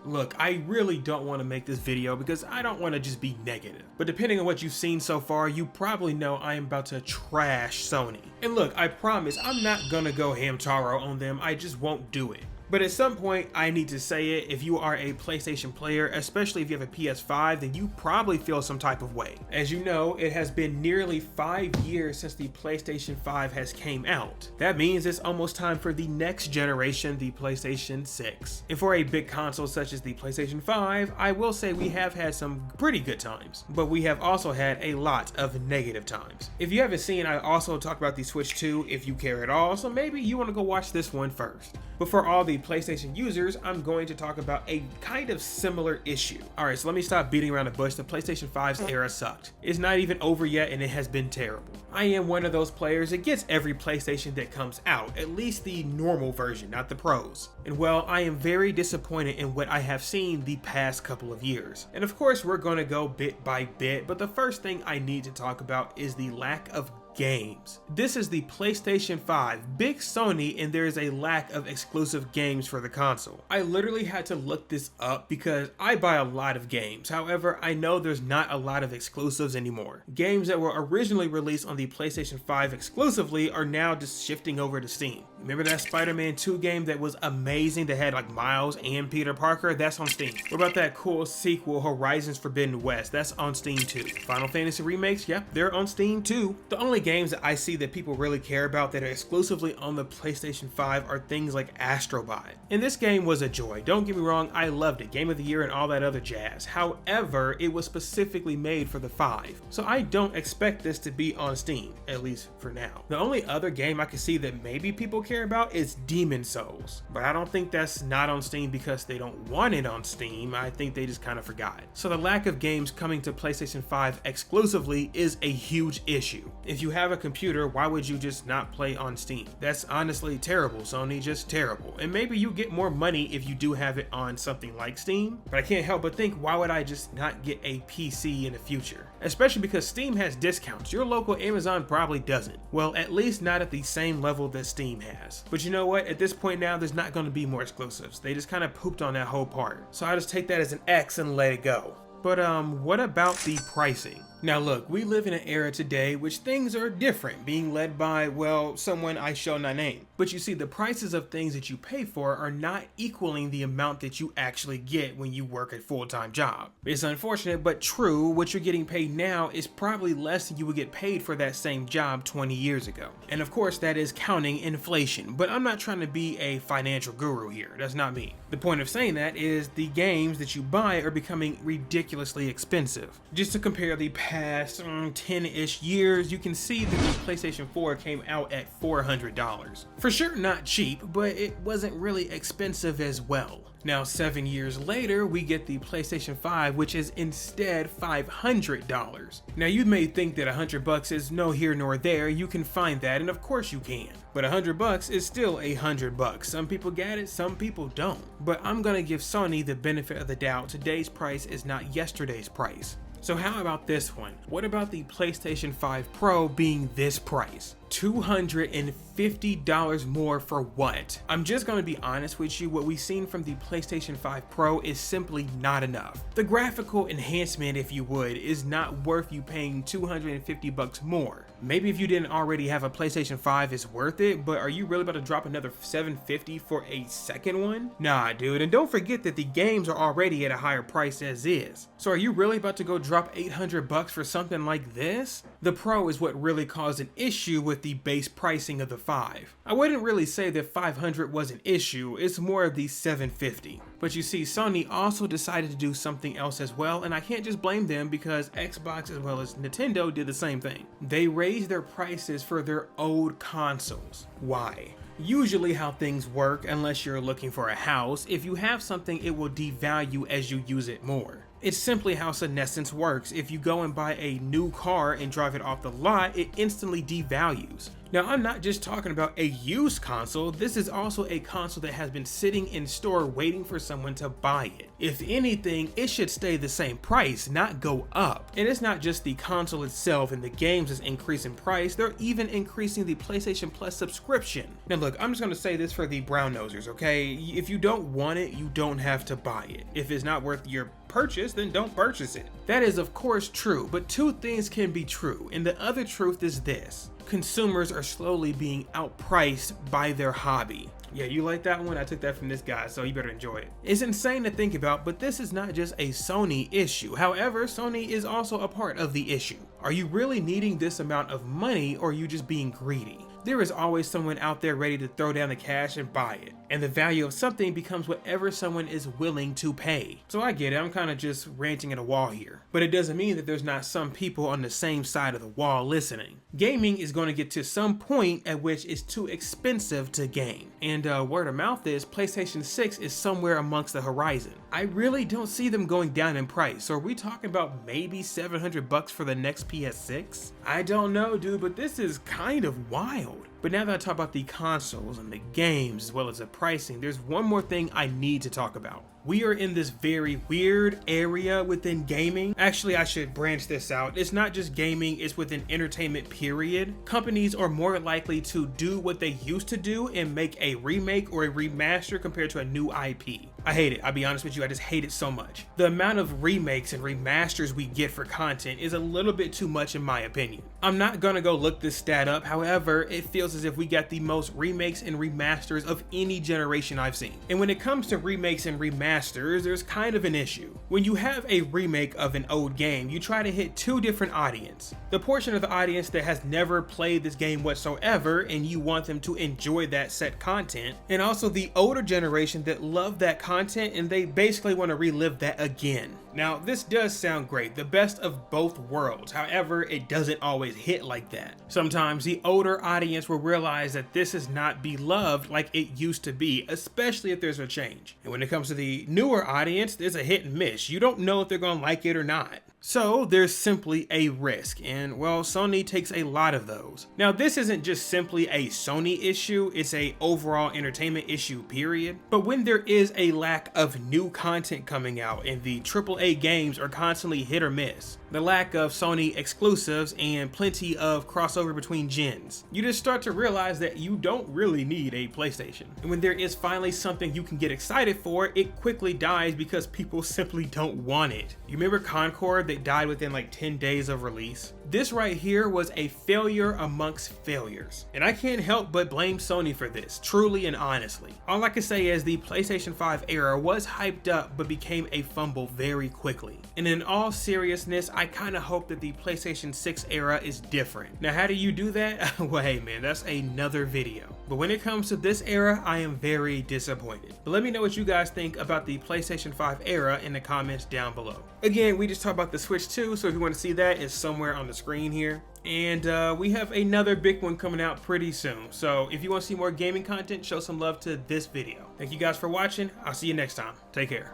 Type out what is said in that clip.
Look, I really don't want to make this video because I don't want to just be negative. But depending on what you've seen so far, you probably know I am about to trash Sony. And look, I promise I'm not gonna go Hamtaro on them, I just won't do it. But at some point, I need to say it, if you are a PlayStation player, especially if you have a PS5, then you probably feel some type of way. As you know, it has been nearly 5 years since the PlayStation 5 has came out. That means it's almost time for the next generation, the PlayStation 6. And for a big console such as the PlayStation 5, I will say we have had some pretty good times, but we have also had a lot of negative times. If you haven't seen, I also talked about the Switch 2 if you care at all, so maybe you want to go watch this one first. But for all the PlayStation users, I'm going to talk about a kind of similar issue. Alright, so let me stop beating around the bush. The PlayStation 5's era sucked. It's not even over yet and it has been terrible. I am one of those players that gets every PlayStation that comes out, at least the normal version, not the pros. And well, I am very disappointed in what I have seen the past couple of years. And of course, we're going to go bit by bit, but the first thing I need to talk about is the lack of games. This is the PlayStation 5, big Sony, and there is a lack of exclusive games for the console. I literally had to look this up because I buy a lot of games. However, I know there's not a lot of exclusives anymore. Games that were originally released on the PlayStation 5 exclusively are now just shifting over to Steam. Remember that Spider-Man 2 game that was amazing that had like Miles and Peter Parker? That's on Steam. What about that cool sequel, Horizons Forbidden West? That's on Steam too. Final Fantasy remakes? Yep, they're on Steam too. The only games that I see that people really care about that are exclusively on the PlayStation 5 are things like Astro Bot. And this game was a joy. Don't get me wrong, I loved it. Game of the Year and all that other jazz. However, it was specifically made for the 5. So I don't expect this to be on Steam, at least for now. The only other game I can see that maybe people care about is Demon Souls. But I don't think that's not on Steam because they don't want it on Steam. I think they just kind of forgot. So the lack of games coming to PlayStation 5 exclusively is a huge issue. If you have a computer, why would you just not play on Steam? That's honestly terrible, Sony, just terrible. And maybe you get more money if you do have it on something like Steam, but I can't help but think, why would I just not get a PC in the future? Especially because Steam has discounts. Your local Amazon probably doesn't. Well, at least not at the same level that Steam has. But you know what? At this point now, there's not going to be more exclusives. They just kind of pooped on that whole part. So I just take that as an X and let it go. But what about the pricing? Now look, we live in an era today which things are different, being led by, well, someone I shall not name. But you see, the prices of things that you pay for are not equaling the amount that you actually get when you work a full-time job. It's unfortunate but true, what you're getting paid now is probably less than you would get paid for that same job 20 years ago. And of course that is counting inflation, but I'm not trying to be a financial guru here, that's not me. The point of saying that is the games that you buy are becoming ridiculously expensive. Just to compare the past 10-ish years, you can see that the PlayStation 4 came out at $400. For sure not cheap, but it wasn't really expensive as well. Now 7 years later, we get the PlayStation 5, which is instead $500. Now you may think that $100 is no here nor there, you can find that, and of course you can. But $100 is still $100. Some people get it, some people don't. But I'm gonna give Sony the benefit of the doubt. Today's price is not yesterday's price. So how about this one? What about the PlayStation 5 Pro being this price? $250 more for what? I'm just gonna be honest with you, what we've seen from the PlayStation 5 Pro is simply not enough. The graphical enhancement, if you would, is not worth you paying $250 more. Maybe if you didn't already have a PlayStation 5, it's worth it, but are you really about to drop another $750 for a second one? Nah, dude, and don't forget that the games are already at a higher price as is. So are you really about to go drop $800 for something like this? The Pro is what really caused an issue with the base pricing of the 5. I wouldn't really say that $500 was an issue, it's more of the $750. But you see, Sony also decided to do something else as well, and I can't just blame them because Xbox as well as Nintendo did the same thing. They raised their prices for their old consoles. Why? Usually how things work, unless you're looking for a house, if you have something it will devalue as you use it more. It's simply how senescence works. If you go and buy a new car and drive it off the lot, it instantly devalues. Now, I'm not just talking about a used console, this is also a console that has been sitting in store waiting for someone to buy it. If anything, it should stay the same price, not go up. And it's not just the console itself and the games that's increasing price, they're even increasing the PlayStation Plus subscription. Now look, I'm just gonna say this for the brown nosers, okay? If you don't want it, you don't have to buy it. If it's not worth your purchase, then don't purchase it. That is of course true, but two things can be true, and the other truth is this: consumers are slowly being outpriced by their hobby. Yeah, you like that one? I took that from this guy, so you better enjoy it. It's insane to think about, but this is not just a Sony issue. However, Sony is also a part of the issue. Are you really needing this amount of money, or are you just being greedy? There is always someone out there ready to throw down the cash and buy it. And the value of something becomes whatever someone is willing to pay. So I get it, I'm kind of just ranting at a wall here. But it doesn't mean that there's not some people on the same side of the wall listening. Gaming is going to get to some point at which it's too expensive to game. And word of mouth is PlayStation 6 is somewhere amongst the horizon. I really don't see them going down in price. So are we talking about maybe $700 for the next PS6? I don't know, dude, but this is kind of wild. But now that I talk about the consoles and the games as well as the pricing, there's one more thing I need to talk about. We are in this very weird area within gaming. Actually, I should branch this out. It's not just gaming, it's within entertainment period. Companies are more likely to do what they used to do and make a remake or a remaster compared to a new IP. I hate it. I'll be honest with you, I just hate it so much. The amount of remakes and remasters we get for content is a little bit too much in my opinion. I'm not gonna go look this stat up, however, it feels as if we got the most remakes and remasters of any generation I've seen. And when it comes to remakes and remasters, there's kind of an issue. When you have a remake of an old game, you try to hit two different audiences. The portion of the audience that has never played this game whatsoever and you want them to enjoy that set content, and also the older generation that love that content and they basically want to relive that again. Now, this does sound great, the best of both worlds. However, it doesn't always hit like that. Sometimes the older audience will realize that this is not beloved like it used to be, especially if there's a change. And when it comes to the newer audience, there's a hit and miss. You don't know if they're gonna like it or not. So there's simply a risk, and well, Sony takes a lot of those. Now, this isn't just simply a Sony issue, it's a overall entertainment issue, period. But when there is a lack of new content coming out and the AAA games are constantly hit or miss, the lack of Sony exclusives and plenty of crossover between gens, you just start to realize that you don't really need a PlayStation. And when there is finally something you can get excited for, it quickly dies because people simply don't want it. You remember Concord that died within like 10 days of release? This right here was a failure amongst failures. And I can't help but blame Sony for this, truly and honestly. All I can say is the PlayStation 5 era was hyped up but became a fumble very quickly. And in all seriousness, I kind of hope that the PlayStation 6 era is different. Now, how do you do that? Well, hey man, that's another video. But when it comes to this era, I am very disappointed. But let me know what you guys think about the PlayStation 5 era in the comments down below. Again, we just talked about the Switch 2, so if you want to see that, it's somewhere on the screen here. And we have another big one coming out pretty soon. So if you want to see more gaming content, show some love to this video. Thank you guys for watching. I'll see you next time. Take care.